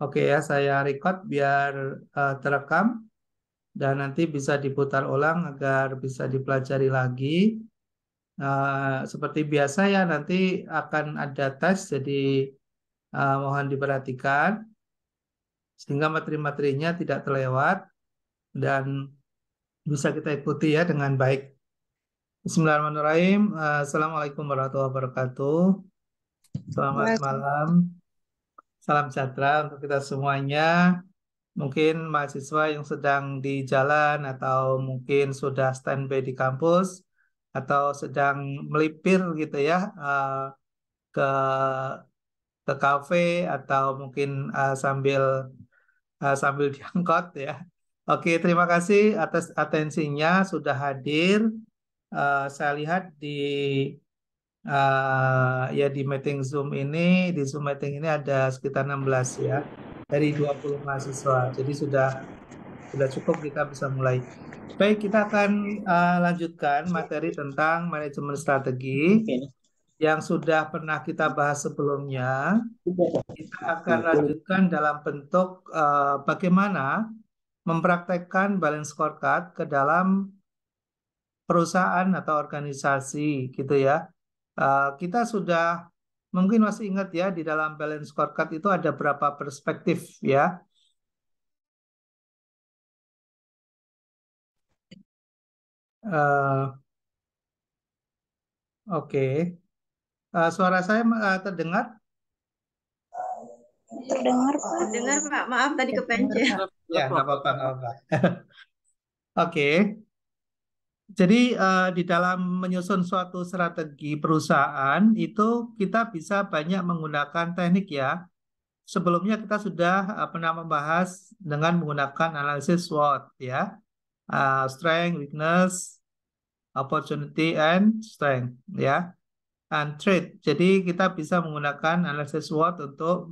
Oke ya, saya record biar terekam dan nanti bisa diputar ulang agar bisa dipelajari lagi. Seperti biasa ya, nanti akan ada tes, jadi mohon diperhatikan sehingga materi-materinya tidak terlewat dan bisa kita ikuti ya dengan baik. Bismillahirrahmanirrahim. Assalamualaikum warahmatullahi wabarakatuh. Selamat malam. Salam sejahtera untuk kita semuanya. Mungkin mahasiswa yang sedang di jalan atau mungkin sudah standby di kampus atau sedang melipir gitu ya, ke kafe atau mungkin sambil diangkut ya. Oke, terima kasih atas atensinya sudah hadir. Saya lihat ya di meeting Zoom ini, di Zoom meeting ini ada sekitar 16 ya, dari 20 mahasiswa. Jadi sudah cukup kita bisa mulai. Baik, kita akan lanjutkan materi tentang manajemen strategi yang sudah pernah kita bahas sebelumnya. Kita akan lanjutkan dalam bentuk bagaimana mempraktekkan balance scorecard ke dalam perusahaan atau organisasi gitu ya. Kita sudah mungkin masih ingat ya, di dalam balance scorecard itu ada berapa perspektif ya. Eh, Oke. Suara saya terdengar? Dengar Pak. Dengar Pak, maaf tadi kepencet. Ya, nggak apa-apa, nggak apa-apa. Oke. Jadi di dalam menyusun suatu strategi perusahaan itu kita bisa banyak menggunakan teknik ya. Sebelumnya kita sudah pernah membahas dengan menggunakan analisis SWOT ya. Strength, weakness, opportunity, and strength ya. And threat. Jadi kita bisa menggunakan analisis SWOT untuk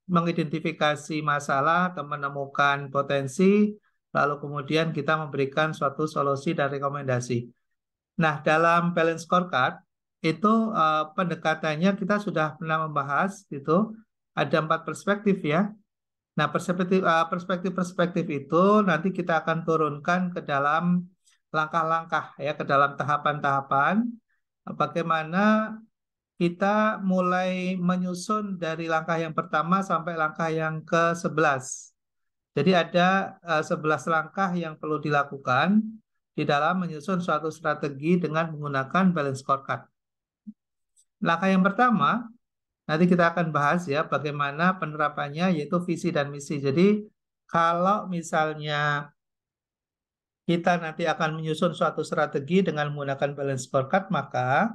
mengidentifikasi masalah atau menemukan potensi, lalu kemudian kita memberikan suatu solusi dan rekomendasi. Nah, dalam balance scorecard itu pendekatannya kita sudah pernah membahas itu ada 4 perspektif ya. Nah, perspektif-perspektif itu nanti kita akan turunkan ke dalam langkah-langkah ya, ke dalam tahapan-tahapan bagaimana kita mulai menyusun dari langkah yang pertama sampai langkah yang ke-11. Jadi ada 11 langkah yang perlu dilakukan di dalam menyusun suatu strategi dengan menggunakan balance scorecard. Langkah yang pertama, nanti kita akan bahas ya bagaimana penerapannya, yaitu visi dan misi. Jadi kalau misalnya kita nanti akan menyusun suatu strategi dengan menggunakan balance scorecard, maka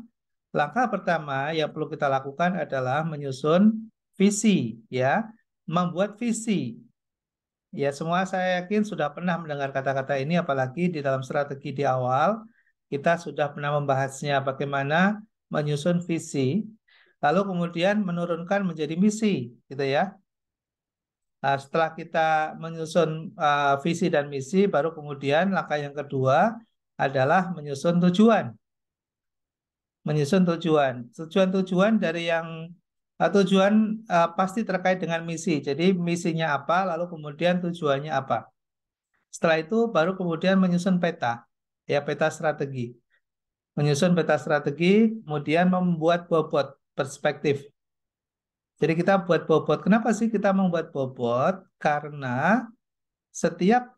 langkah pertama yang perlu kita lakukan adalah menyusun visi, ya, membuat visi. Ya, semua saya yakin sudah pernah mendengar kata-kata ini, apalagi di dalam strategi di awal, kita sudah pernah membahasnya bagaimana menyusun visi, lalu kemudian menurunkan menjadi misi, gitu ya. Nah, setelah kita menyusun visi dan misi, baru kemudian langkah yang kedua adalah menyusun tujuan. Menyusun tujuan. Tujuan-tujuan dari yang tujuan pasti terkait dengan misi. Jadi misinya apa, lalu kemudian tujuannya apa. Setelah itu baru kemudian menyusun peta, ya peta strategi. Menyusun peta strategi, kemudian membuat bobot perspektif. Jadi kita buat bobot. Kenapa sih kita membuat bobot? Karena setiap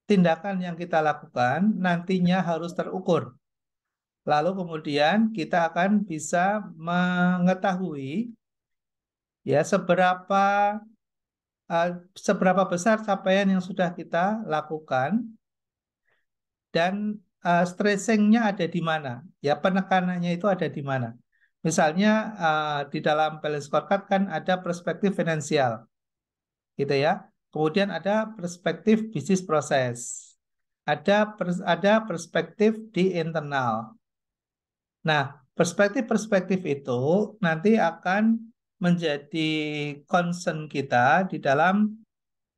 tindakan yang kita lakukan nantinya harus terukur. Lalu kemudian kita akan bisa mengetahui ya uh, seberapa besar capaian yang sudah kita lakukan dan stressingnya ada di mana, ya penekanannya itu ada di mana. Misalnya di dalam balance scorecard kan ada perspektif finansial, gitu ya. Kemudian ada perspektif bisnis proses, ada perspektif di internal. Nah, perspektif-perspektif itu nanti akan menjadi concern kita di dalam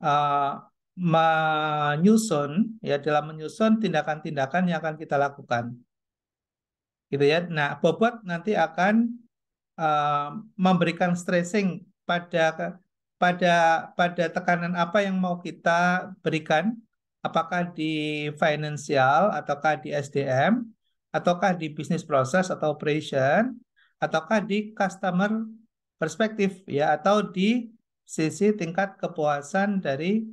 uh, menyusun tindakan-tindakan yang akan kita lakukan, gitu ya. Nah, bobot nanti akan uh, memberikan stressing pada pada tekanan apa yang mau kita berikan, apakah di financial, ataukah di SDM, ataukah di business process atau operation, ataukah di customer perspektif ya, atau di sisi tingkat kepuasan dari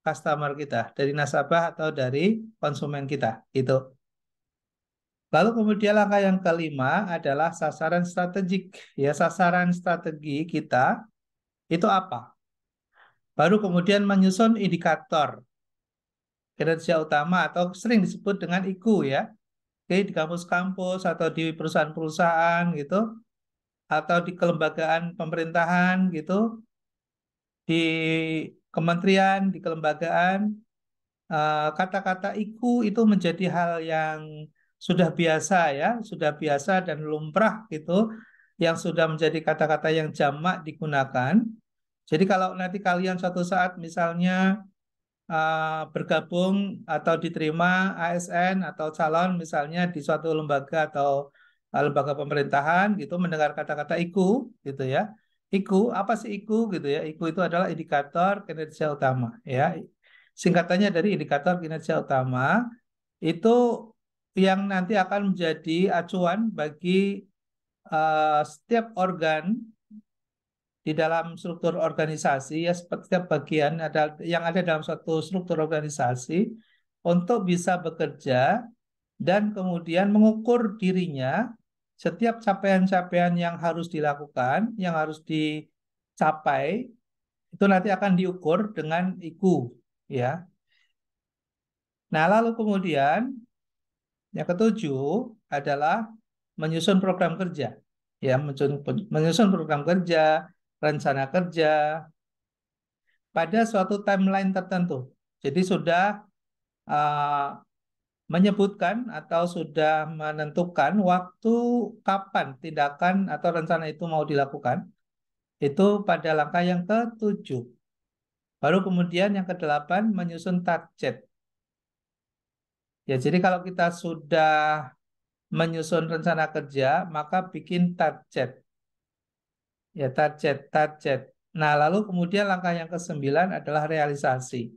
customer kita, dari nasabah atau dari konsumen kita, itu. Lalu kemudian langkah yang kelima adalah sasaran strategik. Ya, sasaran strategi kita itu apa? Baru kemudian menyusun indikator kinerja utama atau sering disebut dengan IKU ya. Oke, di kampus-kampus atau di perusahaan-perusahaan gitu, atau di kelembagaan pemerintahan gitu, di kementerian, di kelembagaan, kata-kata IKU itu menjadi hal yang sudah biasa ya, sudah biasa dan lumrah gitu, yang sudah menjadi kata-kata yang jamak digunakan. Jadi kalau nanti kalian suatu saat misalnya bergabung atau diterima ASN atau calon misalnya di suatu lembaga atau lembaga pemerintahan gitu, mendengar kata-kata IKU gitu ya. IKU apa sih IKU gitu ya? IKU itu adalah indikator kinerja utama ya. Singkatannya dari indikator kinerja utama itu yang nanti akan menjadi acuan bagi setiap organ di dalam struktur organisasi ya, setiap bagian ada yang ada dalam suatu struktur organisasi untuk bisa bekerja dan kemudian mengukur dirinya, setiap capaian-capaian yang harus dilakukan, yang harus dicapai itu nanti akan diukur dengan IKU ya. Nah, lalu kemudian yang ketujuh adalah menyusun program kerja. Ya, menyusun program kerja, rencana kerja pada suatu timeline tertentu. Jadi sudah uh, menyebutkan atau sudah menentukan waktu kapan tindakan atau rencana itu mau dilakukan. Itu pada langkah yang ketujuh. Baru kemudian yang kedelapan menyusun target. Ya, jadi kalau kita sudah menyusun rencana kerja, maka bikin target. Ya, target. Nah, lalu kemudian langkah yang kesembilan adalah realisasi.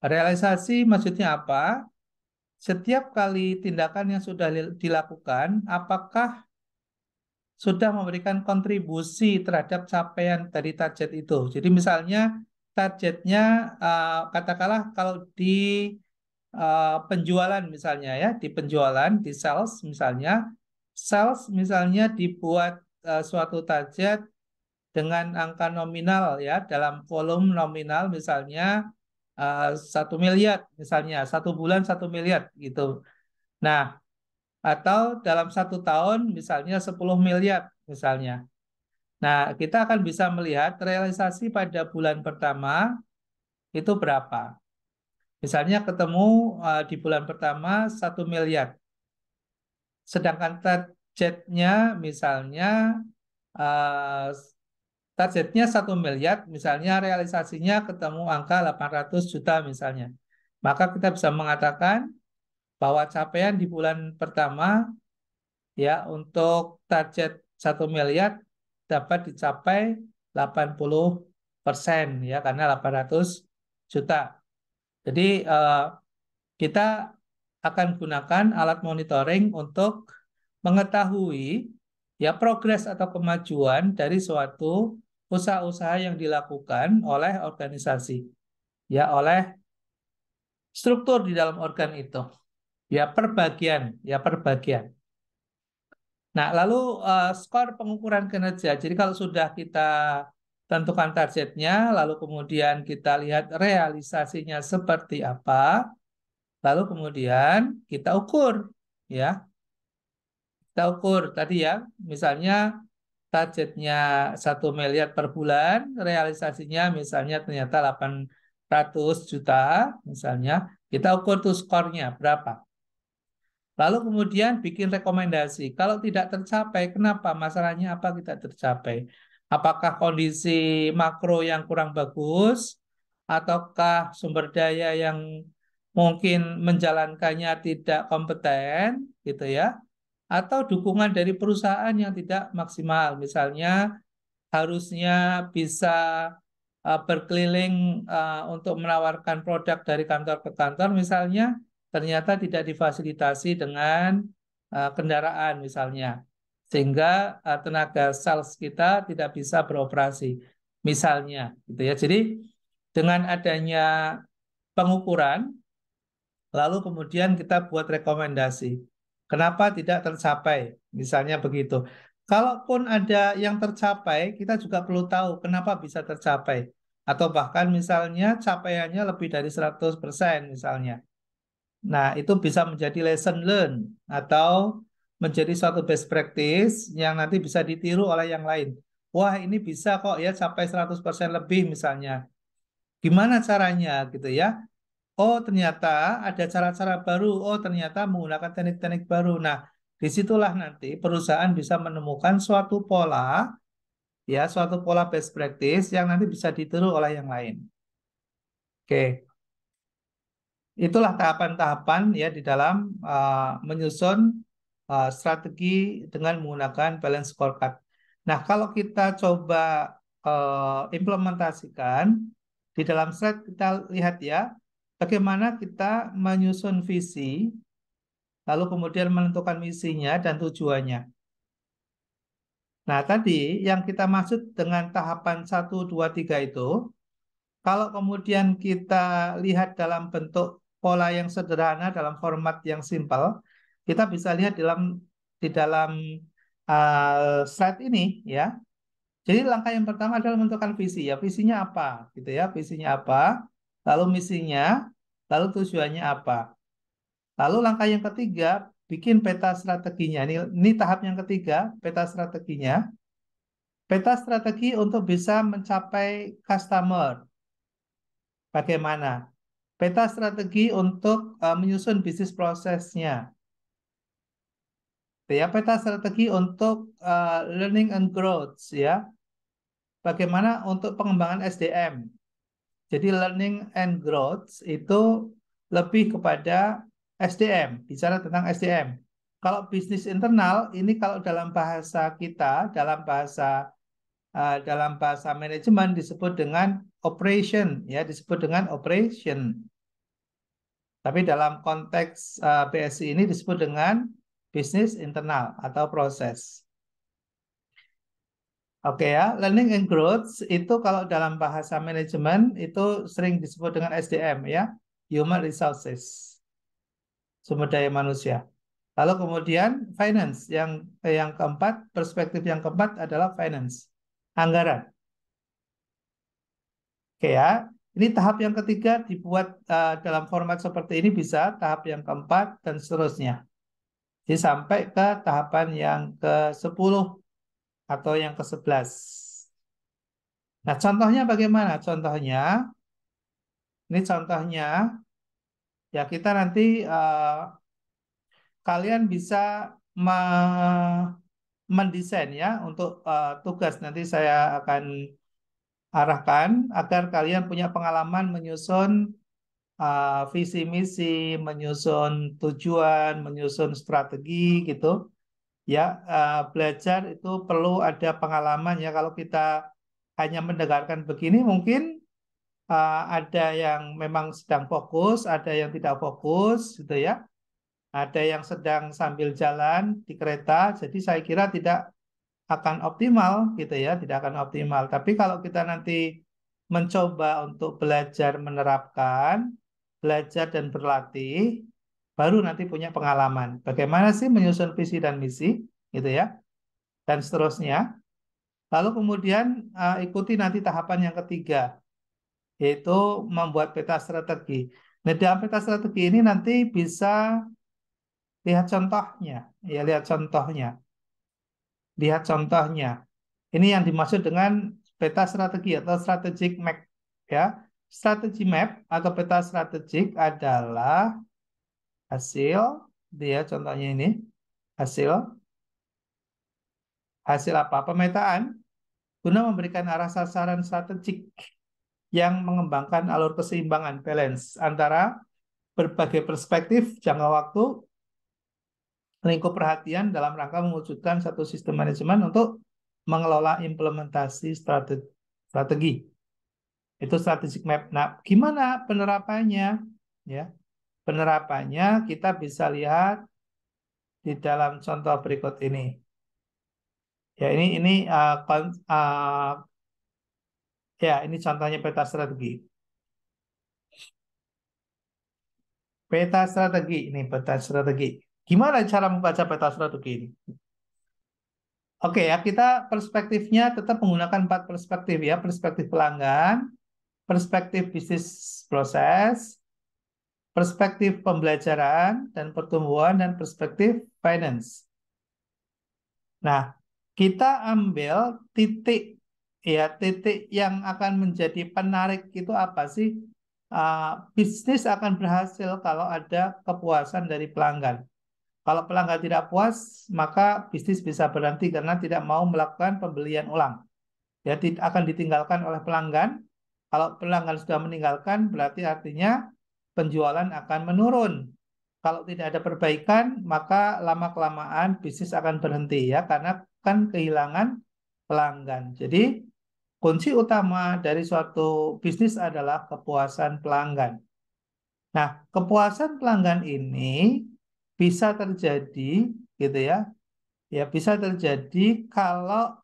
Realisasi maksudnya apa? Setiap kali tindakan yang sudah dilakukan, apakah sudah memberikan kontribusi terhadap capaian dari target itu. Jadi misalnya targetnya katakanlah kalau di penjualan misalnya ya, di penjualan, di sales misalnya dibuat suatu target dengan angka nominal ya, dalam volume nominal misalnya 1 miliar misalnya, 1 bulan 1 miliar gitu. Nah, atau dalam 1 tahun misalnya 10 miliar misalnya. Nah, kita akan bisa melihat realisasi pada bulan pertama itu berapa. Misalnya ketemu di bulan pertama 1 miliar. Sedangkan targetnya misalnya uh, targetnya 1 miliar, misalnya realisasinya ketemu angka 800 juta misalnya. Maka kita bisa mengatakan bahwa capaian di bulan pertama ya untuk target 1 miliar dapat dicapai 80% ya, karena 800 juta. Jadi kita akan gunakan alat monitoring untuk mengetahui ya progres atau kemajuan dari suatu usaha-usaha yang dilakukan oleh organisasi, ya oleh struktur di dalam organ itu, ya per bagian. Nah, lalu skor pengukuran kinerja. Jadi kalau sudah kita tentukan targetnya, lalu kemudian kita lihat realisasinya seperti apa, lalu kemudian kita ukur, ya. Kita ukur tadi ya, misalnya targetnya 1 miliar per bulan, realisasinya misalnya ternyata 800 juta, misalnya, kita ukur tuh skornya berapa. Lalu kemudian bikin rekomendasi. Kalau tidak tercapai, kenapa? Masalahnya apa tidak tercapai? Apakah kondisi makro yang kurang bagus? Ataukah sumber daya yang mungkin menjalankannya tidak kompeten, gitu ya? Atau dukungan dari perusahaan yang tidak maksimal. Misalnya harusnya bisa berkeliling untuk menawarkan produk dari kantor ke kantor misalnya, ternyata tidak difasilitasi dengan kendaraan misalnya. Sehingga tenaga sales kita tidak bisa beroperasi misalnya gitu ya. Jadi dengan adanya pengukuran lalu kemudian kita buat rekomendasi. Kenapa tidak tercapai? Misalnya begitu. Kalaupun ada yang tercapai, kita juga perlu tahu kenapa bisa tercapai. Atau bahkan misalnya capaiannya lebih dari 100% misalnya. Nah, itu bisa menjadi lesson learn atau menjadi suatu best practice yang nanti bisa ditiru oleh yang lain. Wah, ini bisa kok ya capai 100% lebih misalnya. Gimana caranya gitu ya? Oh, ternyata ada cara-cara baru. Oh, ternyata menggunakan teknik-teknik baru. Nah, disitulah nanti perusahaan bisa menemukan suatu pola, ya, suatu pola best practice yang nanti bisa ditiru oleh yang lain. Oke, itulah tahapan-tahapan ya di dalam menyusun strategi dengan menggunakan balance scorecard. Nah, kalau kita coba implementasikan di dalam slide kita lihat ya, bagaimana kita menyusun visi lalu kemudian menentukan misinya dan tujuannya. Nah, tadi yang kita maksud dengan tahapan 1, 2, 3 itu, kalau kemudian kita lihat dalam bentuk pola yang sederhana, dalam format yang simpel, kita bisa lihat di dalam slide ini, ya. Jadi langkah yang pertama adalah menentukan visi, ya. Visinya apa, gitu ya? Visinya apa, lalu misinya, lalu tujuannya apa. Lalu langkah yang ketiga, bikin peta strateginya. Ini tahap yang ketiga, peta strateginya. Peta strategi untuk bisa mencapai customer. Bagaimana? Peta strategi untuk menyusun bisnis prosesnya. Ya, peta strategi untuk learning and growth, ya. Bagaimana untuk pengembangan SDM. Jadi learning and growth itu lebih kepada SDM, bicara tentang SDM. Kalau bisnis internal ini kalau dalam bahasa kita, dalam bahasa manajemen disebut dengan operation, ya disebut dengan operation. Tapi dalam konteks BSI ini disebut dengan bisnis internal atau proses. Oke ya, learning and growth itu kalau dalam bahasa manajemen itu sering disebut dengan SDM ya, Human Resources, sumber daya manusia. Lalu kemudian finance yang keempat, perspektif yang keempat adalah finance, anggaran. Oke ya, ini tahap yang ketiga dibuat dalam format seperti ini bisa, tahap yang keempat dan seterusnya. Jadi sampai ke tahapan yang ke-10 atau yang ke-11. Nah, contohnya bagaimana? Ini contohnya, ya kita nanti kalian bisa mendesain ya untuk tugas. Nanti saya akan arahkan agar kalian punya pengalaman menyusun visi misi, menyusun tujuan, menyusun strategi gitu. Ya, belajar itu perlu ada pengalaman ya. Kalau kita hanya mendengarkan begini, mungkin ada yang memang sedang fokus, ada yang tidak fokus, gitu ya. Ada yang sedang sambil jalan di kereta, jadi saya kira tidak akan optimal, gitu ya, tidak akan optimal. Tapi kalau kita nanti mencoba untuk belajar menerapkan, belajar dan berlatih, baru nanti punya pengalaman. Bagaimana sih menyusun visi dan misi, gitu ya, dan seterusnya. Lalu kemudian ikuti nanti tahapan yang ketiga, yaitu membuat peta strategi. Nah, dalam peta strategi ini nanti bisa lihat contohnya, ya lihat contohnya, lihat contohnya. Ini yang dimaksud dengan peta strategi atau strategic map, ya. Strategi map atau peta strategik adalah hasil, dia contohnya ini, hasil, hasil apa? Pemetaan guna memberikan arah sasaran strategik yang mengembangkan alur keseimbangan balance antara berbagai perspektif jangka waktu, lingkup perhatian dalam rangka mewujudkan satu sistem manajemen untuk mengelola implementasi strategi. Itu strategic map. Nah, gimana penerapannya? Ya, penerapannya kita bisa lihat di dalam contoh berikut ini. Ya, ini contohnya peta strategi. Peta strategi ini peta strategi. Gimana cara membaca peta strategi ini? Oke ya, kita perspektifnya tetap menggunakan 4 perspektif ya. Perspektif pelanggan, perspektif bisnis proses, perspektif pembelajaran dan pertumbuhan, dan perspektif finance. Nah, kita ambil titik ya, titik yang akan menjadi penarik itu apa sih? Bisnis akan berhasil kalau ada kepuasan dari pelanggan. Kalau pelanggan tidak puas, maka bisnis bisa berhenti karena tidak mau melakukan pembelian ulang. Ya, akan ditinggalkan oleh pelanggan. Kalau pelanggan sudah meninggalkan, berarti artinya penjualan akan menurun. Kalau tidak ada perbaikan, maka lama-kelamaan bisnis akan berhenti ya, karena kan kehilangan pelanggan. Jadi kunci utama dari suatu bisnis adalah kepuasan pelanggan. Nah, kepuasan pelanggan ini bisa terjadi gitu ya. Ya, bisa terjadi kalau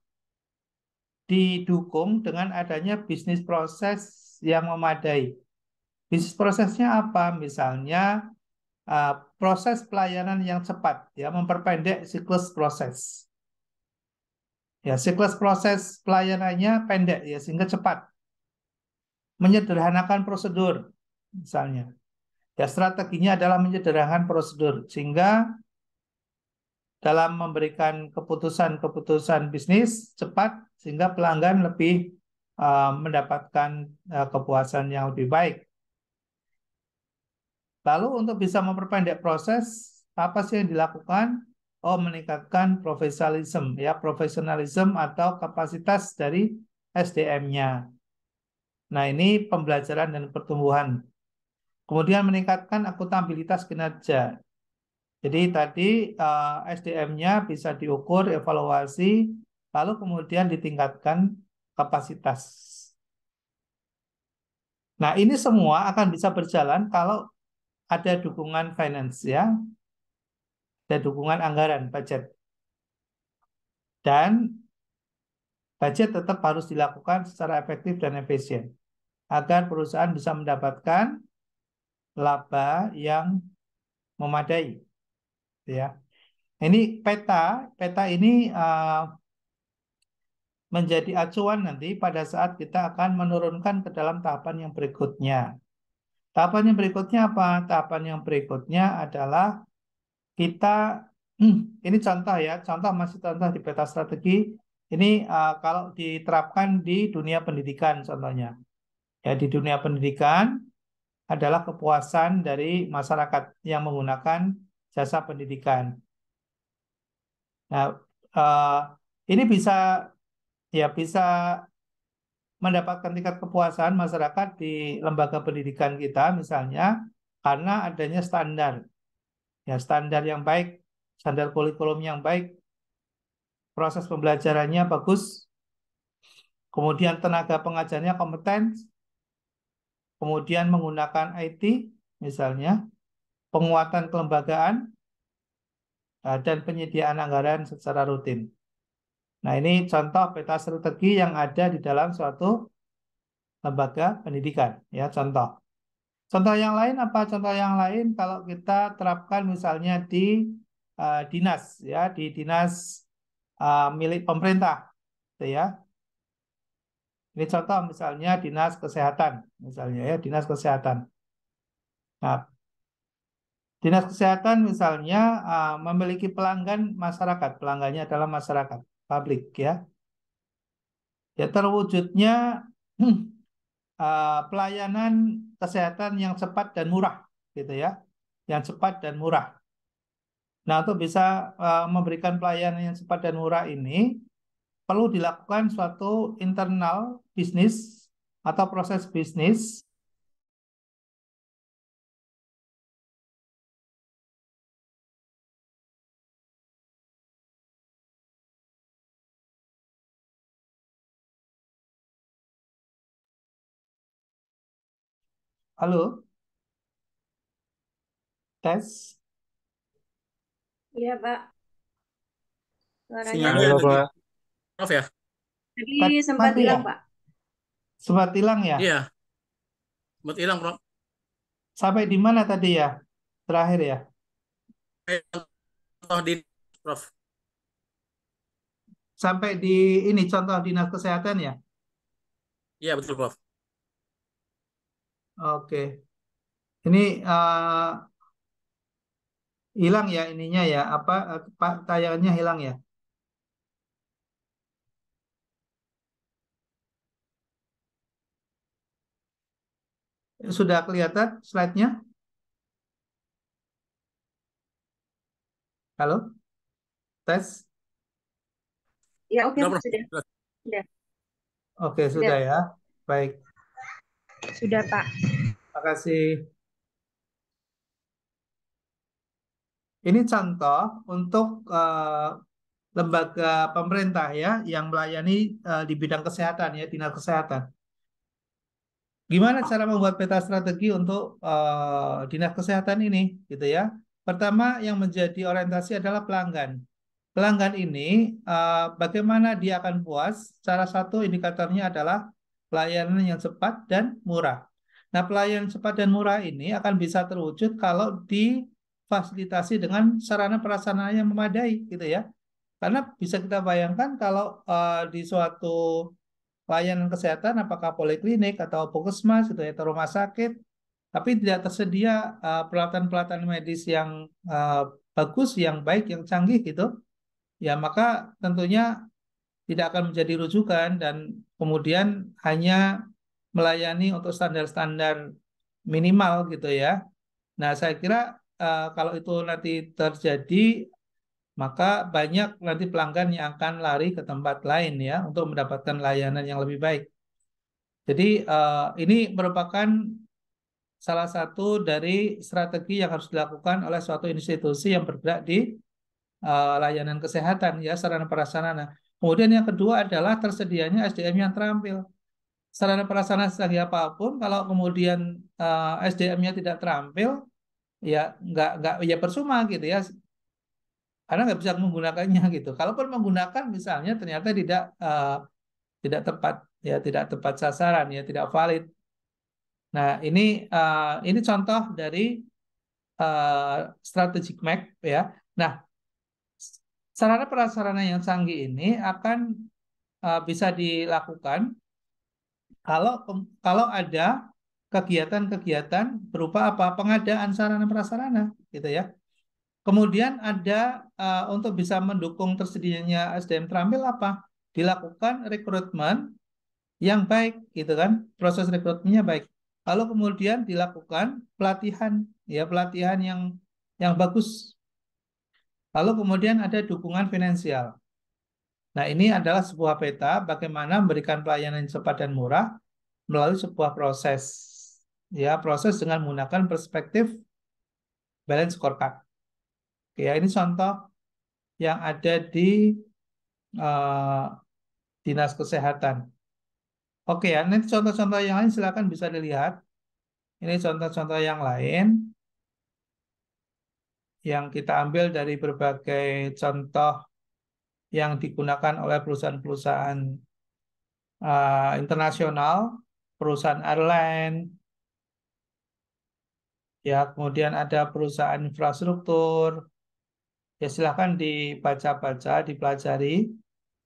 didukung dengan adanya bisnis proses yang memadai. Bisnis prosesnya apa? Misalnya proses pelayanan yang cepat, ya, memperpendek siklus proses. Ya, siklus proses pelayanannya pendek ya sehingga cepat. Menyederhanakan prosedur, misalnya. Ya, strateginya adalah menyederhanakan prosedur sehingga dalam memberikan keputusan-keputusan bisnis cepat sehingga pelanggan lebih mendapatkan kepuasan yang lebih baik. Lalu untuk bisa memperpendek proses, apa sih yang dilakukan? Oh, meningkatkan profesionalisme atau kapasitas dari SDM-nya. Nah, ini pembelajaran dan pertumbuhan. Kemudian meningkatkan akuntabilitas kinerja. Jadi tadi SDM-nya bisa diukur, evaluasi, lalu kemudian ditingkatkan kapasitas. Nah, ini semua akan bisa berjalan kalau ada dukungan finance ya, ada dukungan anggaran, budget. Dan budget tetap harus dilakukan secara efektif dan efisien agar perusahaan bisa mendapatkan laba yang memadai ya. Ini peta ini menjadi acuan nanti pada saat kita akan menurunkan ke dalam tahapan yang berikutnya. Tahapan yang berikutnya apa? Tahapan yang berikutnya adalah kita, ini contoh ya, masih contoh di peta strategi. Ini kalau diterapkan di dunia pendidikan contohnya. Ya, di dunia pendidikan adalah kepuasan dari masyarakat yang menggunakan jasa pendidikan. Nah, eh, ini bisa mendapatkan tingkat kepuasan masyarakat di lembaga pendidikan kita misalnya karena adanya standar. Ya, standar yang baik, standar kurikulum yang baik, proses pembelajarannya bagus, kemudian tenaga pengajarnya kompeten, kemudian menggunakan IT misalnya, penguatan kelembagaan, dan penyediaan anggaran secara rutin. Nah, ini contoh peta strategi yang ada di dalam suatu lembaga pendidikan, ya, contoh. Contoh yang lain apa? Contoh yang lain kalau kita terapkan misalnya di dinas, ya, di dinas milik pemerintah, gitu ya. Ini contoh misalnya dinas kesehatan, misalnya ya, dinas kesehatan. Nah, dinas kesehatan misalnya memiliki pelanggan masyarakat, pelanggannya adalah masyarakat, publik ya. Ya, terwujudnya pelayanan kesehatan yang cepat dan murah, gitu ya, yang cepat dan murah. Nah, untuk bisa memberikan pelayanan yang cepat dan murah ini, perlu dilakukan suatu internal bisnis atau proses bisnis Halo, tes. Iya, Pak. Suaranya Sinyalnya Halo lagi Pak, off ya? tadi Tadi sempat mati ya? hilang, Pak. Sempat hilang ya? Iya, buat hilang, Bro. Sampai di mana tadi ya? Terakhir ya? Contoh di Prof. Sampai di ini contoh dinas kesehatan ya? Iya, betul, Prof. Oke. Ini hilang ya ininya ya? Apa tayangannya hilang ya? Sudah kelihatan slide-nya? Halo, tes. Ya, oke, Udah, Pak. Prof. Sudah. Sudah. Oke, sudah Sudah. ya. Baik, Sudah, Pak. terima kasih. Ini contoh untuk lembaga pemerintah ya yang melayani di bidang kesehatan ya, dinas kesehatan. Gimana cara membuat peta strategi untuk dinas kesehatan ini, gitu ya? Pertama, yang menjadi orientasi adalah pelanggan. Pelanggan ini, bagaimana dia akan puas? Salah satu indikatornya adalah pelayanan yang cepat dan murah. Nah, pelayanan cepat dan murah ini akan bisa terwujud kalau difasilitasi dengan sarana prasarana yang memadai, gitu ya. Karena bisa kita bayangkan kalau di suatu layanan kesehatan, apakah poliklinik atau puskesmas gitu ya, atau rumah sakit, tapi tidak tersedia peralatan-peralatan medis yang uh, bagus, yang baik, yang canggih gitu, ya maka tentunya tidak akan menjadi rujukan dan kemudian hanya melayani untuk standar-standar minimal gitu ya. Nah, saya kira kalau itu nanti terjadi, maka banyak nanti pelanggan yang akan lari ke tempat lain ya untuk mendapatkan layanan yang lebih baik. Jadi ini merupakan salah satu dari strategi yang harus dilakukan oleh suatu institusi yang bergerak di layanan kesehatan ya, sarana prasarana. Kemudian yang kedua adalah tersedianya SDM yang terampil. Sarana prasarana sebagai apapun, kalau kemudian SDM-nya tidak terampil, ya nggak ya percuma gitu ya, karena nggak bisa menggunakannya gitu. Kalaupun menggunakan misalnya ternyata tidak tepat ya, tidak tepat sasaran ya, tidak valid. Nah, ini contoh dari strategic map ya. Nah, sarana prasarana yang canggih ini akan bisa dilakukan kalau kalau ada kegiatan-kegiatan berupa apa? Pengadaan sarana prasarana gitu ya. Kemudian ada untuk bisa mendukung tersedianya SDM terampil apa? Dilakukan rekrutmen yang baik gitu kan, proses rekrutmennya baik. Lalu kemudian dilakukan pelatihan ya, pelatihan yang bagus. Lalu kemudian ada dukungan finansial. Nah, ini adalah sebuah peta bagaimana memberikan pelayanan yang cepat dan murah melalui sebuah proses. Ya, proses dengan menggunakan perspektif balance scorecard. Oke, ya, ini contoh yang ada di eh, Dinas Kesehatan. Oke ya, nanti contoh-contoh yang lain silakan bisa dilihat. Ini contoh-contoh yang lain yang kita ambil dari berbagai contoh yang digunakan oleh perusahaan-perusahaan internasional, perusahaan airline, ya kemudian ada perusahaan infrastruktur. Ya silahkan dibaca-baca, dipelajari.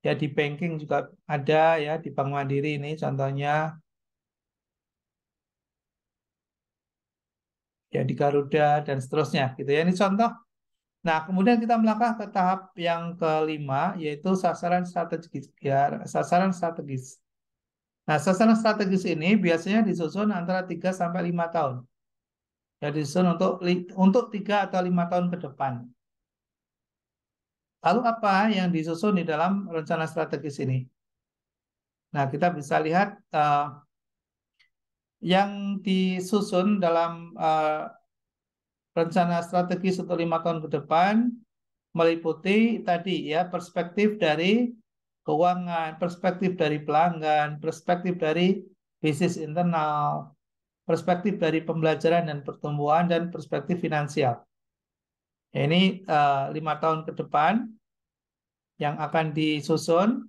Ya di banking juga ada ya, di Bank Mandiri ini contohnya, ya di Garuda dan seterusnya gitu ya. Ini contoh. Nah, kemudian kita melangkah ke tahap yang kelima, yaitu sasaran strategis. Ya, sasaran strategis. Nah, sasaran strategis ini biasanya disusun antara 3 sampai 5 tahun. Ya, disusun untuk 3 atau 5 tahun ke depan. Lalu apa yang disusun di dalam rencana strategis ini? Nah, kita bisa lihat yang disusun dalam rencana strategis untuk 5 tahun ke depan meliputi tadi ya, perspektif dari keuangan, perspektif dari pelanggan, perspektif dari bisnis internal, perspektif dari pembelajaran dan pertumbuhan, dan perspektif finansial. Ini 5 tahun ke depan yang akan disusun.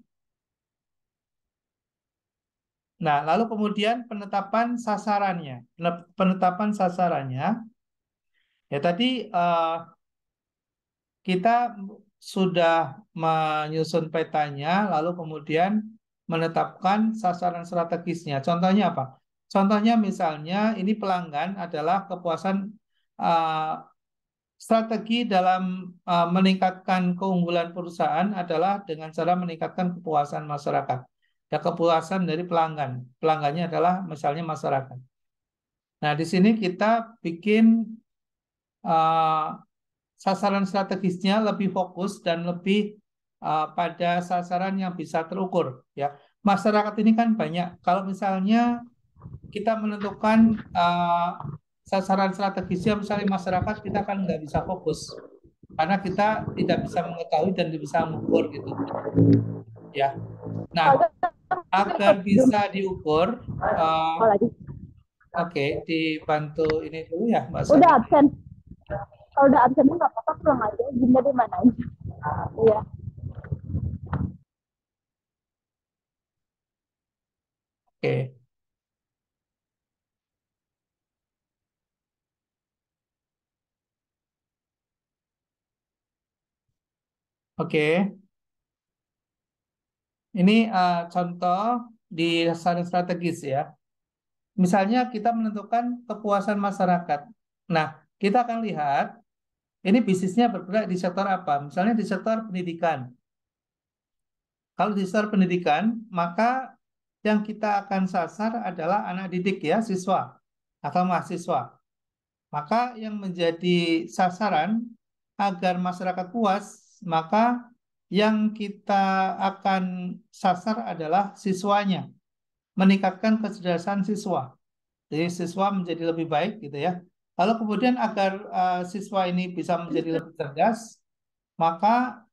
Nah, lalu kemudian penetapan sasarannya. Penetapan sasarannya, ya tadi kita sudah menyusun petanya, lalu kemudian menetapkan sasaran strategisnya. Contohnya apa? Contohnya misalnya ini pelanggan adalah kepuasan uh, strategi dalam meningkatkan keunggulan perusahaan adalah dengan cara meningkatkan kepuasan masyarakat. Ya, kepuasan dari pelanggan. Pelanggannya adalah misalnya masyarakat. Nah, di sini kita bikin uh, sasaran strategisnya lebih fokus dan lebih pada sasaran yang bisa terukur. Ya, masyarakat ini kan banyak. Kalau misalnya kita menentukan sasaran strategisnya misalnya masyarakat, kita kan nggak bisa fokus karena kita tidak bisa mengetahui dan tidak bisa mengukur gitu. Ya, nah agar bisa diukur, oke, dibantu ini dulu ya, Mbak Sari. Udah absen. Kalau udah absen nggak apa-apa, pulang aja. Bunda di mana aja. Iya. Oke. Oke. Ini contoh di sasaran strategis ya. Misalnya kita menentukan kepuasan masyarakat. Nah, kita akan lihat ini bisnisnya bergerak di sektor apa. Misalnya di sektor pendidikan. Kalau di sektor pendidikan, maka yang kita akan sasar adalah anak didik ya, siswa atau mahasiswa. Maka yang menjadi sasaran agar masyarakat puas, maka yang kita akan sasar adalah siswanya, meningkatkan kecerdasan siswa. Jadi siswa menjadi lebih baik gitu ya. Lalu kemudian agar siswa ini bisa menjadi lebih cerdas, maka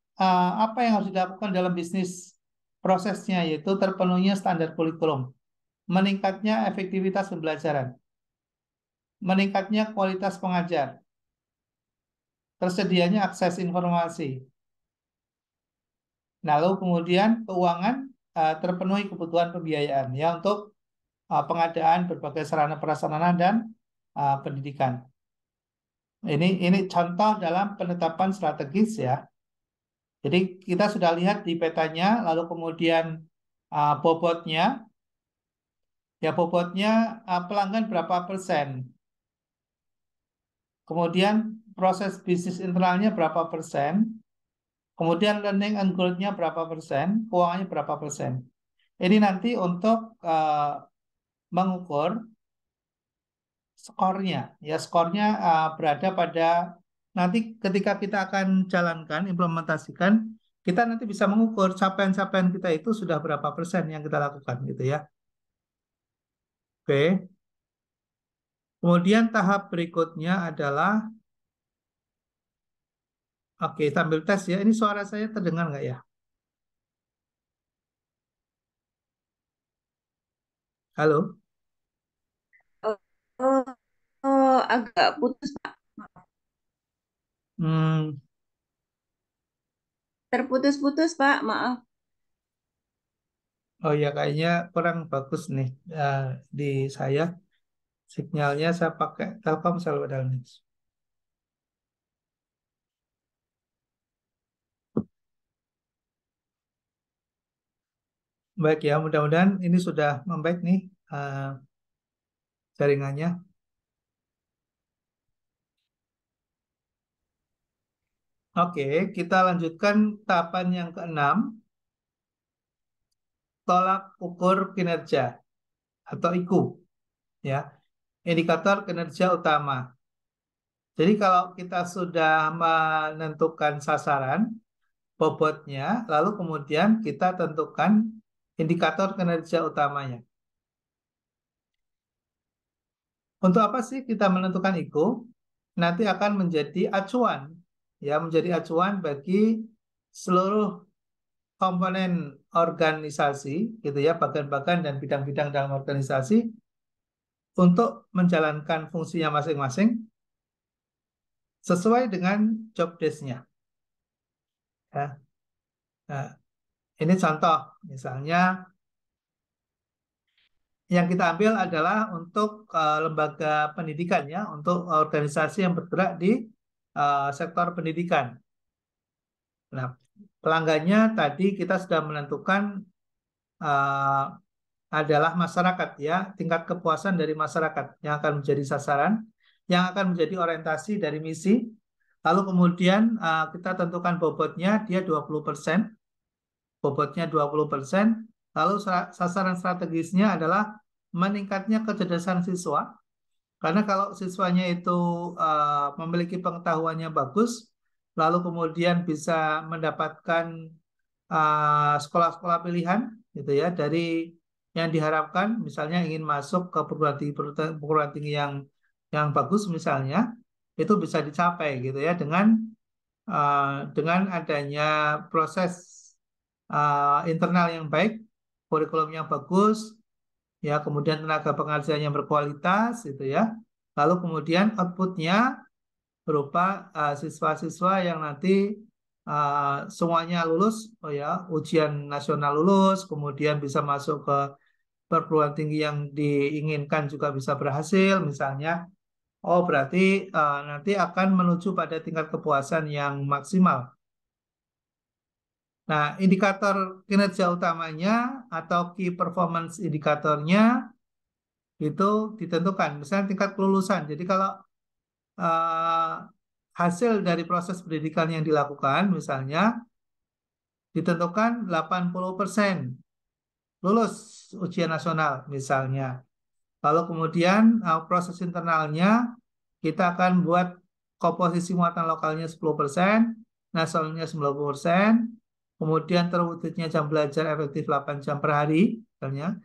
apa yang harus dilakukan dalam bisnis prosesnya yaitu terpenuhnya standar kurikulum, meningkatnya efektivitas pembelajaran, meningkatnya kualitas pengajar, tersedianya akses informasi. Nah, lalu kemudian keuangan terpenuhi kebutuhan pembiayaan ya untuk pengadaan berbagai sarana prasarana dan pendidikan. Ini contoh dalam penetapan strategis ya. Jadi kita sudah lihat di petanya, lalu kemudian bobotnya, ya bobotnya pelanggan berapa persen, kemudian proses bisnis internalnya berapa persen, kemudian learning and growth-nya berapa persen, keuangannya berapa persen. Ini nanti untuk mengukur skornya, ya skornya berada pada nanti ketika kita akan jalankan, implementasikan, kita nanti bisa mengukur capaian-capaian kita itu sudah berapa persen yang kita lakukan gitu ya. Oke. Kemudian tahap berikutnya adalah, oke, sambil tes ya. Ini suara saya terdengar nggak ya? Halo? Oh, oh, agak putus, Pak. Hmm, Terputus-putus, Pak. Maaf. oh ya kayaknya kurang bagus nih di saya. Sinyalnya saya pakai Telkomsel padahal nih. Baik ya, mudah-mudahan ini sudah membaik nih jaringannya. Oke, kita lanjutkan tahapan yang keenam, tolak ukur kinerja atau IKU, ya, indikator kinerja utama. Jadi kalau kita sudah menentukan sasaran, bobotnya, lalu kemudian kita tentukan indikator kinerja utamanya. Untuk apa sih kita menentukan IKU? Nanti akan menjadi acuan, ya, menjadi acuan bagi seluruh komponen organisasi, gitu ya, bagian-bagian dan bidang-bidang dalam organisasi untuk menjalankan fungsinya masing-masing sesuai dengan job desk-nya. Ya. Nah, ini contoh, misalnya yang kita ambil adalah untuk lembaga pendidikan ya, untuk organisasi yang bergerak di sektor pendidikan. Nah, pelanggannya tadi kita sudah menentukan adalah masyarakat ya, tingkat kepuasan dari masyarakat yang akan menjadi sasaran, yang akan menjadi orientasi dari misi. Lalu kemudian kita tentukan bobotnya, dia 20%, bobotnya 20%. Lalu sasaran strategisnya adalah meningkatnya kecerdasan siswa. Karena kalau siswanya itu memiliki pengetahuannya bagus, lalu kemudian bisa mendapatkan sekolah-sekolah pilihan, gitu ya, dari yang diharapkan, misalnya ingin masuk ke perguruan tinggi yang bagus, misalnya, itu bisa dicapai, gitu ya, dengan adanya proses internal yang baik, kurikulum yang bagus, ya, kemudian tenaga pengajar yang berkualitas, gitu ya. Lalu kemudian outputnya berupa siswa-siswa yang nanti semuanya lulus, oh ya, ujian nasional lulus, kemudian bisa masuk ke perguruan tinggi yang diinginkan juga bisa berhasil, misalnya. Oh, berarti nanti akan menuju pada tingkat kepuasan yang maksimal. Nah, indikator kinerja utamanya atau key performance indikatornya itu ditentukan, misalnya tingkat kelulusan. Jadi kalau hasil dari proses pendidikan yang dilakukan, misalnya ditentukan 80% lulus ujian nasional, misalnya. Lalu kemudian proses internalnya kita akan buat komposisi muatan lokalnya 10%, nasionalnya 90%, kemudian terwujudnya jam belajar efektif 8 jam per hari, misalnya.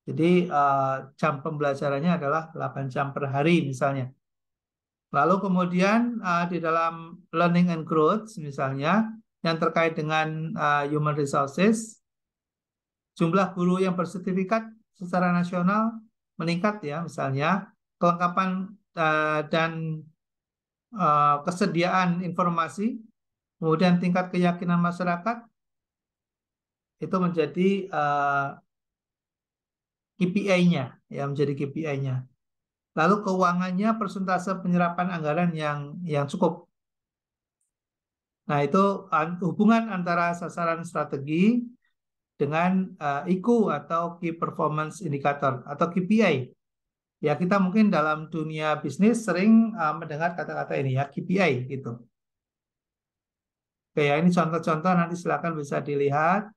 Jadi jam pembelajarannya adalah 8 jam per hari, misalnya. Lalu kemudian di dalam learning and growth, misalnya, yang terkait dengan human resources, jumlah guru yang bersertifikat secara nasional meningkat ya, misalnya, kelengkapan dan kesediaan informasi, kemudian tingkat keyakinan masyarakat, itu menjadi KPI-nya, ya, menjadi KPI-nya. Lalu keuangannya, persentase penyerapan anggaran yang cukup. Nah, itu hubungan antara sasaran strategi dengan IQ atau Key Performance Indicator atau KPI. Ya, kita mungkin dalam dunia bisnis sering mendengar kata-kata ini ya, KPI gitu. Oke, ya, ini contoh-contoh, nanti silakan bisa dilihat.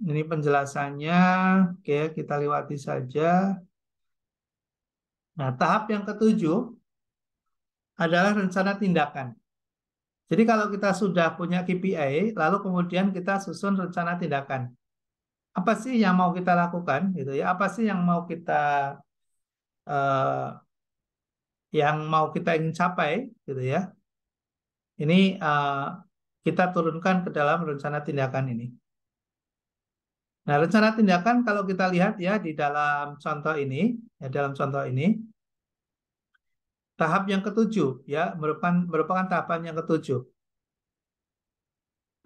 Ini penjelasannya. Oke, kita lewati saja. Nah, tahap yang ketujuh adalah rencana tindakan. Jadi kalau kita sudah punya KPI, lalu kemudian kita susun rencana tindakan. Apa sih yang mau kita lakukan, gitu ya? Apa sih yang mau kita ingin capai, gitu ya? Ini kita turunkan ke dalam rencana tindakan ini. Nah, rencana tindakan kalau kita lihat ya di dalam contoh ini, tahap yang ketujuh ya, merupakan tahapan yang ketujuh.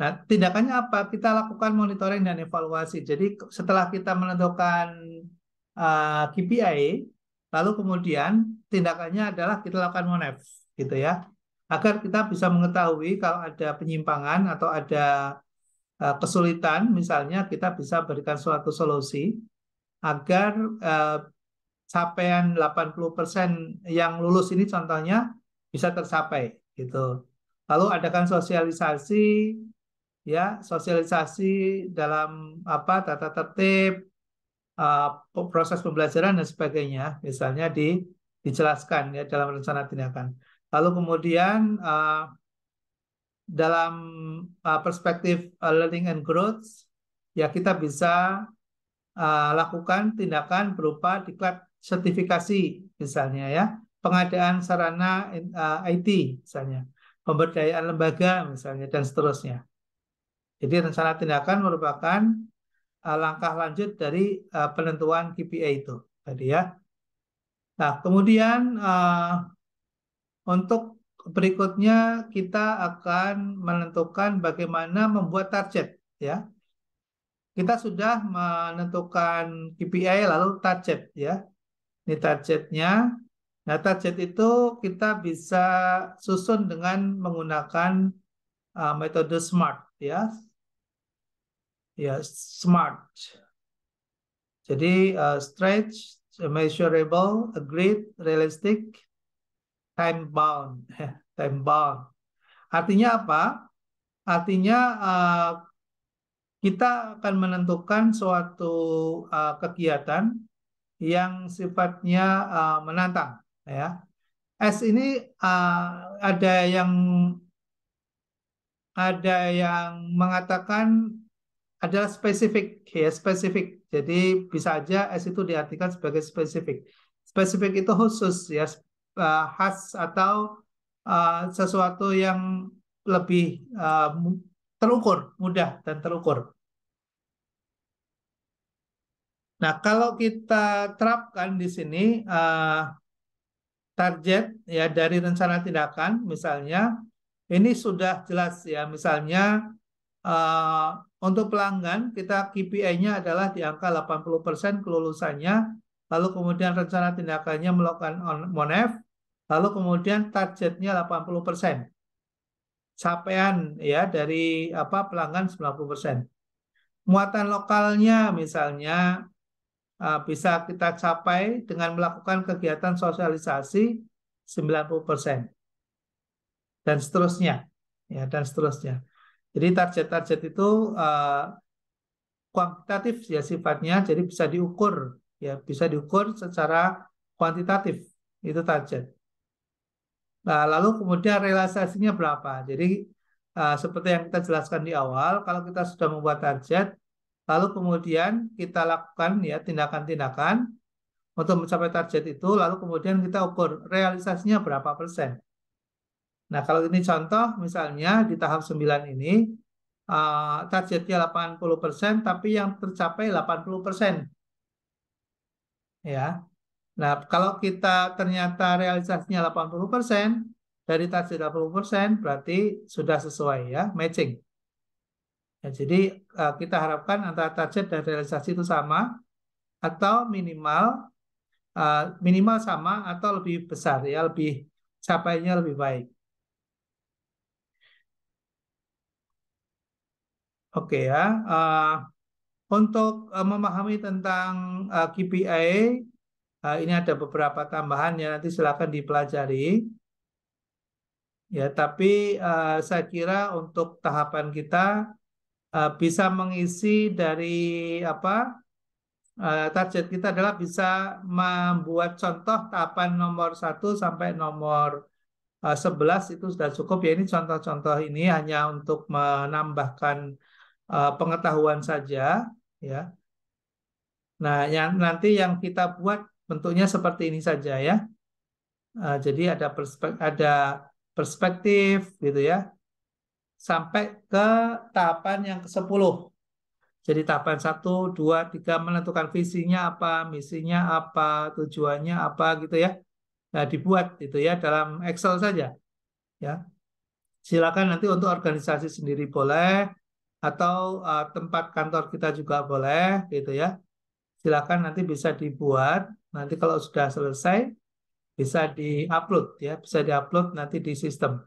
Nah, tindakannya apa? Kita lakukan monitoring dan evaluasi. Jadi setelah kita menentukan KPI, lalu kemudian tindakannya adalah kita lakukan monef, gitu ya, agar kita bisa mengetahui kalau ada penyimpangan atau ada kesulitan, misalnya kita bisa berikan suatu solusi agar capaian 80% yang lulus ini contohnya bisa tercapai, gitu. Lalu adakan sosialisasi, ya, sosialisasi dalam tata tertib, proses pembelajaran dan sebagainya, misalnya dijelaskan ya dalam rencana tindakan. Lalu kemudian dalam perspektif learning and growth, ya, kita bisa lakukan tindakan berupa diklat sertifikasi, misalnya ya, pengadaan sarana IT, misalnya, pemberdayaan lembaga, misalnya, dan seterusnya. Jadi rencana tindakan merupakan langkah lanjut dari penentuan KPI itu tadi ya. Nah, kemudian untuk berikutnya kita akan menentukan bagaimana membuat target ya. Kita sudah menentukan KPI lalu target ya. Ini targetnya. Nah, target itu kita bisa susun dengan menggunakan metode SMART ya. Ya, SMART. Jadi stretch, measurable, agreed, realistic, time bound. Time bound. Artinya apa? Artinya kita akan menentukan suatu kegiatan yang sifatnya menantang ya. S ini ada yang mengatakan adalah spesifik ya, spesifik. Jadi bisa aja S itu diartikan sebagai spesifik. Spesifik itu khusus ya, khas atau sesuatu yang lebih terukur, mudah dan terukur. Nah, kalau kita terapkan di sini target ya dari rencana tindakan, misalnya ini sudah jelas ya, misalnya untuk pelanggan kita KPI-nya adalah di angka 80% kelulusannya, lalu kemudian rencana tindakannya melakukan MONEF, lalu kemudian targetnya 80%. Capaian ya dari pelanggan 90%. Muatan lokalnya misalnya bisa kita capai dengan melakukan kegiatan sosialisasi 90% dan seterusnya ya, dan seterusnya. Jadi target-target itu kuantitatif ya sifatnya, jadi bisa diukur ya, bisa diukur secara kuantitatif itu target. Nah, lalu kemudian realisasinya berapa? Jadi seperti yang kita jelaskan di awal, kalau kita sudah membuat target, lalu kemudian kita lakukan ya tindakan-tindakan untuk mencapai target itu, lalu kemudian kita ukur realisasinya berapa persen. Nah, kalau ini contoh, misalnya di tahap 9 ini, targetnya 80%, tapi yang tercapai 80%. Ya. Nah, kalau kita ternyata realisasinya 80%, dari target 80%, berarti sudah sesuai ya, matching. Ya, jadi kita harapkan antara target dan realisasi itu sama, atau minimal sama atau lebih besar ya, lebih capainya lebih baik. Oke ya, untuk memahami tentang KPI ini ada beberapa tambahan ya, nanti silakan dipelajari. Ya, tapi saya kira untuk tahapan kita bisa mengisi dari target kita adalah bisa membuat contoh tahapan nomor 1 sampai nomor 11 itu sudah cukup ya. Ini contoh-contoh ini hanya untuk menambahkan pengetahuan saja ya. Nah, nanti yang kita buat bentuknya seperti ini saja ya. Jadi ada perspektif gitu ya. Sampai ke tahapan yang ke-10. Jadi tahapan 1, 2, 3 menentukan visinya apa, misinya apa, tujuannya apa gitu ya. Nah, dibuat itu ya dalam Excel saja. Ya. Silakan nanti untuk organisasi sendiri boleh atau tempat kantor kita juga boleh gitu ya. Silakan nanti bisa dibuat. Nanti kalau sudah selesai bisa diupload ya, bisa diupload nanti di sistem.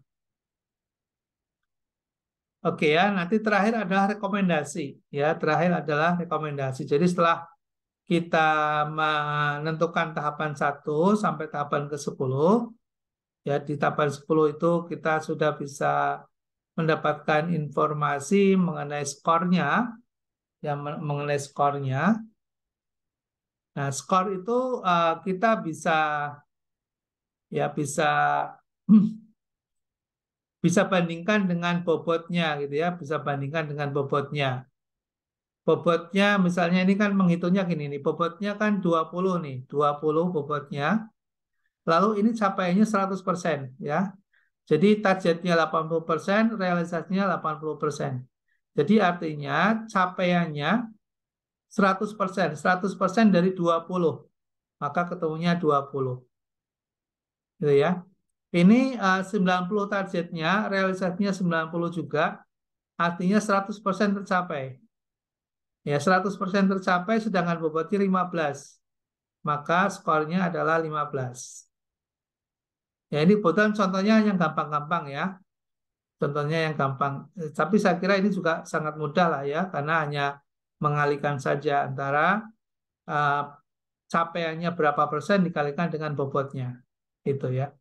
Oke ya, nanti terakhir adalah rekomendasi ya, terakhir adalah rekomendasi. Jadi setelah kita menentukan tahapan 1 sampai tahapan ke-10 ya, di tahapan 10 itu kita sudah bisa mendapatkan informasi mengenai skornya ya, mengenai skornya. Nah, skor itu kita bisa bisa bandingkan dengan bobotnya gitu ya, bisa bandingkan dengan bobotnya. Bobotnya misalnya ini kan menghitungnya gini nih, bobotnya kan 20 nih, 20 bobotnya. Lalu ini capaiannya 100% ya. Jadi targetnya 80%, realisasinya 80%. Jadi artinya capaiannya 100% dari 20. Maka ketemunya 20. Gitu ya. Ini 90 targetnya, realisasinya 90 juga, artinya 100% tercapai. Ya, 100% tercapai sedangkan bobotnya 15. Maka skornya adalah 15. Ya, ini kebetulan contohnya yang gampang-gampang ya. Contohnya yang gampang. Tapi saya kira ini juga sangat mudah lah ya, karena hanya mengalihkan saja antara uh, capaiannya berapa persen dikalikan dengan bobotnya. Itu ya.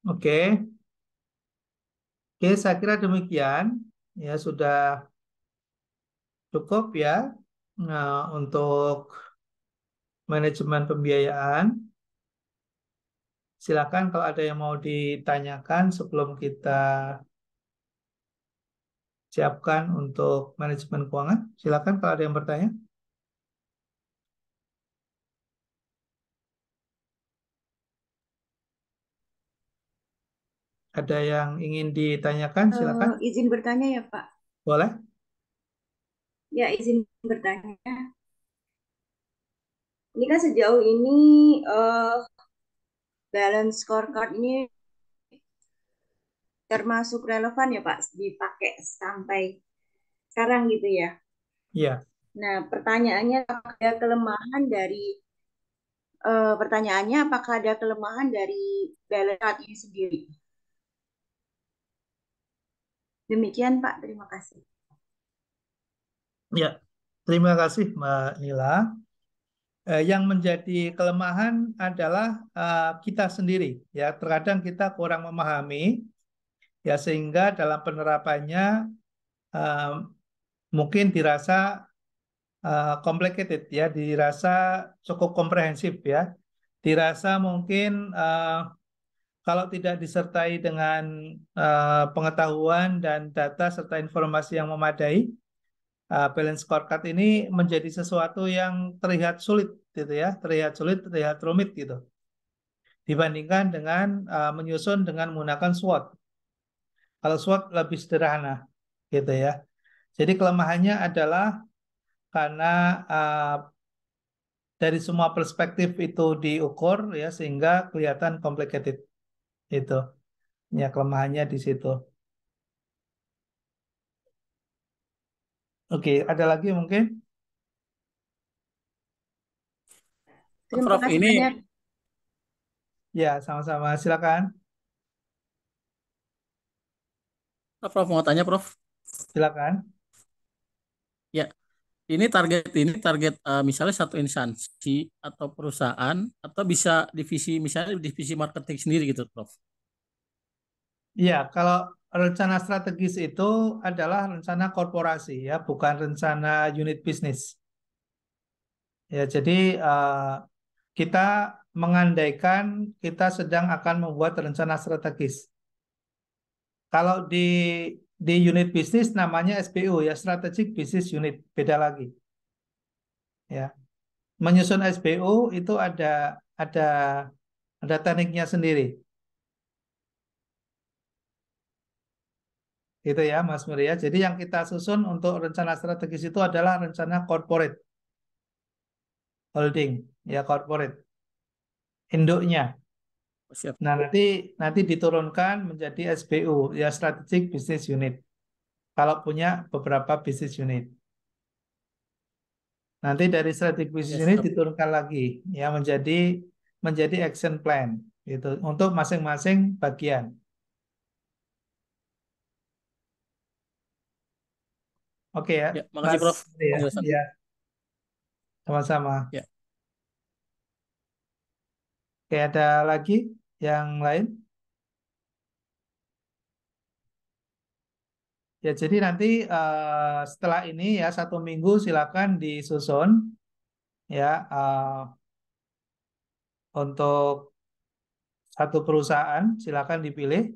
Oke. Oke, saya kira demikian. Ya, sudah cukup ya untuk manajemen pembiayaan. Silakan kalau ada yang mau ditanyakan sebelum kita siapkan untuk manajemen keuangan. Silakan kalau ada yang bertanya. Ada yang ingin ditanyakan, silakan. Izin bertanya ya Pak. Boleh. Ya, izin bertanya. Ini kan sejauh ini balance scorecard ini termasuk relevan ya Pak dipakai sampai sekarang gitu ya. Iya. Nah, pertanyaannya apakah ada kelemahan dari apakah ada kelemahan dari balance chart ini sendiri? Demikian Pak, terima kasih. Ya. Terima kasih Mbak Nila. Yang menjadi kelemahan adalah kita sendiri. Ya, terkadang kita kurang memahami, ya sehingga dalam penerapannya eh, mungkin dirasa complicated, ya, dirasa cukup komprehensif, ya, dirasa mungkin kalau tidak disertai dengan pengetahuan dan data serta informasi yang memadai, balance scorecard ini menjadi sesuatu yang terlihat sulit, gitu ya, terlihat sulit, terlihat rumit, gitu, dibandingkan dengan menyusun dengan menggunakan SWOT. Kalau SWOT lebih sederhana, gitu ya. Jadi kelemahannya adalah karena dari semua perspektif itu diukur ya sehingga kelihatan complicated. Itu ya kelemahannya di situ. Oke, ada lagi mungkin? Terima Prof, kasih ini banyak. Ya, sama-sama. Silakan. Prof mau tanya Prof. Silakan. Ya, ini target misalnya satu instansi atau perusahaan atau bisa divisi misalnya divisi marketing sendiri gitu Prof. Iya, kalau rencana strategis itu adalah rencana korporasi ya, bukan rencana unit bisnis. Ya, jadi kita mengandaikan kita sedang akan membuat rencana strategis. Kalau di unit bisnis namanya SBU ya, Strategic Business Unit, beda lagi. Ya, menyusun SBU itu ada ada tekniknya sendiri. Gitu ya, Mas Muria. Jadi yang kita susun untuk rencana strategis itu adalah rencana corporate holding, ya corporate induknya. Siap. Nah, nanti diturunkan menjadi SBU, ya Strategic Business Unit. Kalau punya beberapa business unit. Nanti dari Strategic Business Ya, Unit siap. diturunkan lagi, ya menjadi action plan, gitu untuk masing-masing bagian. Oke ya, Ya, makasih Mas. Prof Ya, penjelasan. ya, sama-sama. Ya. Oke, ada lagi yang lain? Ya, jadi nanti setelah ini ya 1 minggu silakan disusun ya untuk satu perusahaan silakan dipilih.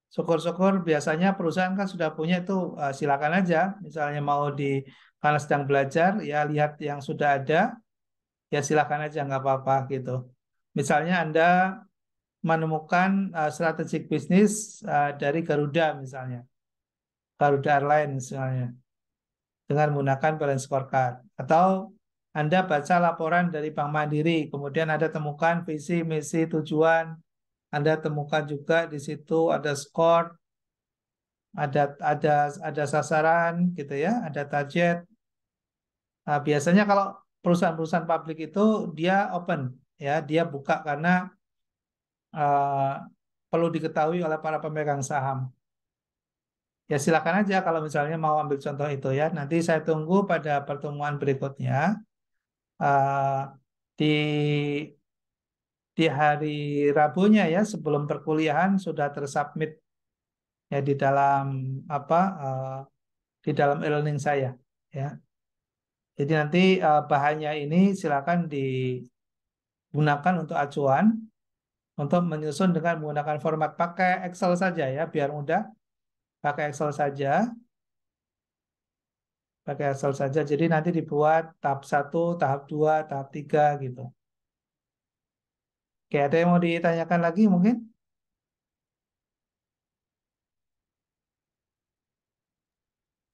Syukur-syukur biasanya perusahaan kan sudah punya itu silakan aja. Misalnya mau karena sedang belajar ya lihat yang sudah ada ya silakan aja nggak apa-apa gitu. Misalnya Anda menemukan strategic bisnis dari Garuda misalnya, Garuda Airlines misalnya. dengan menggunakan balance scorecard. Atau Anda baca laporan dari Bank Mandiri, kemudian Anda temukan visi, misi, tujuan, Anda temukan juga di situ ada skor, ada sasaran gitu ya, ada target. Nah, biasanya kalau perusahaan-perusahaan publik itu dia open ya, dia buka karena eh, perlu diketahui oleh para pemegang saham. Ya silakan aja kalau misalnya mau ambil contoh itu ya. Nanti saya tunggu pada pertemuan berikutnya. Eh, di di hari Rabunya ya sebelum perkuliahan sudah tersubmit ya di dalam apa di dalam e-learning saya ya. Jadi nanti bahannya ini silakan digunakan untuk acuan untuk menyusun dengan menggunakan format pakai Excel saja ya biar mudah pakai Excel saja. Pakai Excel saja. Jadi nanti dibuat tahap 1, tahap 2, tahap 3 gitu. Oke, ada yang mau ditanyakan lagi mungkin?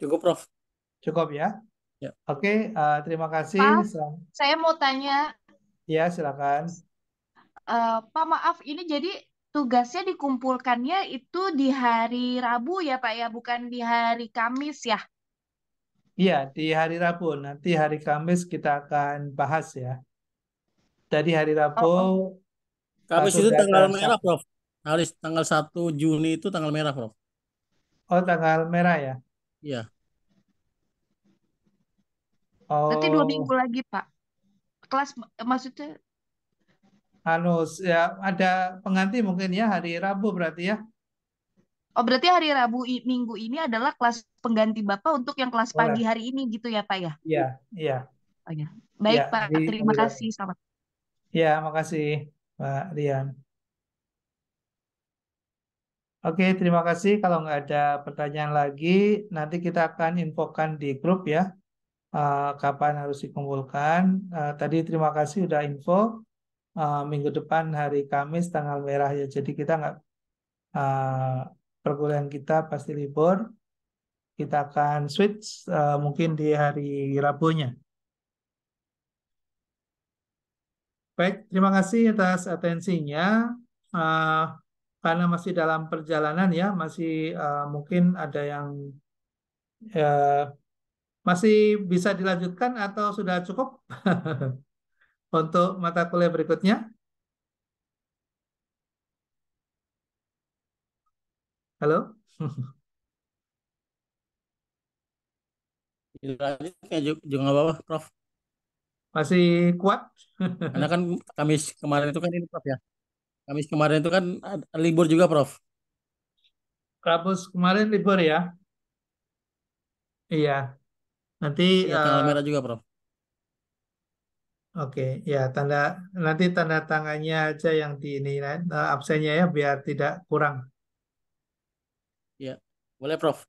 Cukup, Prof. Cukup ya? Ya. Oke, terima kasih. Pak, saya mau tanya, Ya, silakan. Pak maaf, ini jadi tugasnya dikumpulkannya itu di hari Rabu ya Pak ya, bukan di hari Kamis ya? Iya, di hari Rabu. Nanti hari Kamis kita akan bahas ya. Jadi hari Rabu Oh, oh. Kamis itu sudah ada tanggal merah, Prof. Hari tanggal 1 Juni itu tanggal merah, Prof. Oh, tanggal merah ya? Iya. Berarti 2 minggu Oh, lagi Pak. Kelas maksudnya, ya ada pengganti mungkin ya hari Rabu berarti ya? oh berarti hari Rabu minggu ini adalah kelas pengganti Bapak untuk yang kelas pagi Boleh. hari ini gitu ya Pak ya? Iya, iya, Oh ya. Baik iya. Pak, terima Hari Rabu. kasih. Selamat. Ya, makasih Pak Rian. Oke, terima kasih. Kalau nggak ada pertanyaan lagi, nanti kita akan infokan di grup ya, kapan harus dikumpulkan. Tadi terima kasih udah info. Minggu depan hari Kamis tanggal merah ya. Jadi kita nggak perkuliahan kita pasti libur. Kita akan switch mungkin di hari Rabunya. Baik, terima kasih atas atensinya. Uh, karena masih dalam perjalanan ya, masih mungkin ada yang masih bisa dilanjutkan atau sudah cukup untuk mata kuliah berikutnya? Halo? Dilanjut kayak juga nggak apa-apa, Prof. Masih kuat? Karena kan Kamis kemarin itu kan ini, Prof ya. Kamis kemarin itu kan libur juga, Prof. Kampus kemarin libur ya? Iya. Nanti Iya, tanggal merah juga, Prof. oke, ya nanti tanda tangannya aja yang di ini absennya ya biar tidak kurang. Iya, boleh, Prof.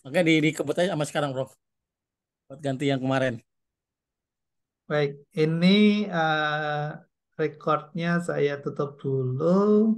Oke, dikebut aja sama sekarang, Prof. Buat ganti yang kemarin. Baik, ini rekodnya saya tutup dulu.